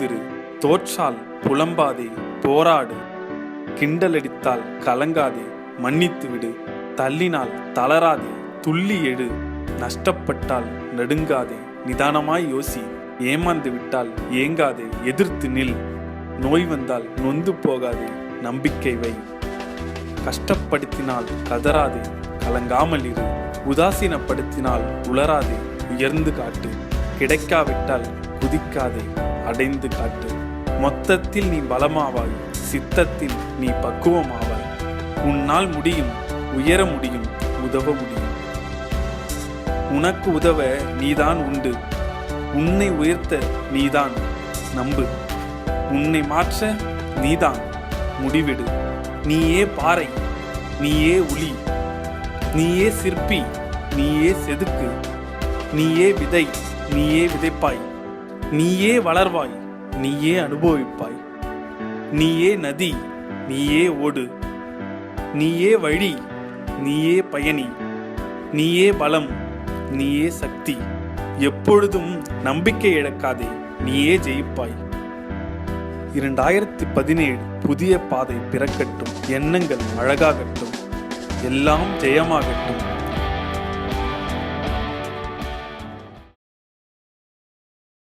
திரு. தோற்றால் புலம்பாதே, போராடு. கிண்டலடித்தால் கலங்காதே, மன்னித்து விடு. தள்ளினால் தளராதே, துள்ளி எழு. நஷ்டப்பட்டால் நடுங்காதே, நிதானமாய் யோசி. ஏமாந்து விட்டால் ஏங்காதே, எதிர்த்து நில். நோய் வந்தால் நொந்து போகாதே, நம்பிக்கை வை. கஷ்டப்படுத்தினால் கதறாதே, கலங்காமல் இரு. உதாசீனப்படுத்தினால் உளராதே, உயர்ந்து காட்டு. கிடைக்காவிட்டால் குதிக்காதே, அடைந்து காட்டு. மொத்தத்தில் நீ பலமாவாய், சித்தத்தில் நீ பக்குவமாவாய். உன்னால் முடியும், உயர முடியும், உதவ முடியும். உனக்கு உதவ நீதான் உண்டு. உன்னை உயர்த்த நீதான் நம்பு. உன்னை மாற்ற நீதான் முடிவிடு. நீயே பாறை, நீயே உளி. நீயே சிற்பி, நீயே செதுக்கு. நீயே விதை, நீயே விதைப்பாய். நீயே வளர்வாய், நீயே அனுபவிப்பாய். நீயே நதி, நீயே ஓடு. நீயே வழி, நீயே பயணி. நீயே பலம், நீயே சக்தி. எப்பொழுதும் நம்பிக்கை இழக்காதே, நீயே ஜெயிப்பாய். 2017 புதிய பாதை பிறக்கட்டும். எண்ணங்கள் அழகாகட்டும். எல்லாம் ஜெயமாகட்டும்.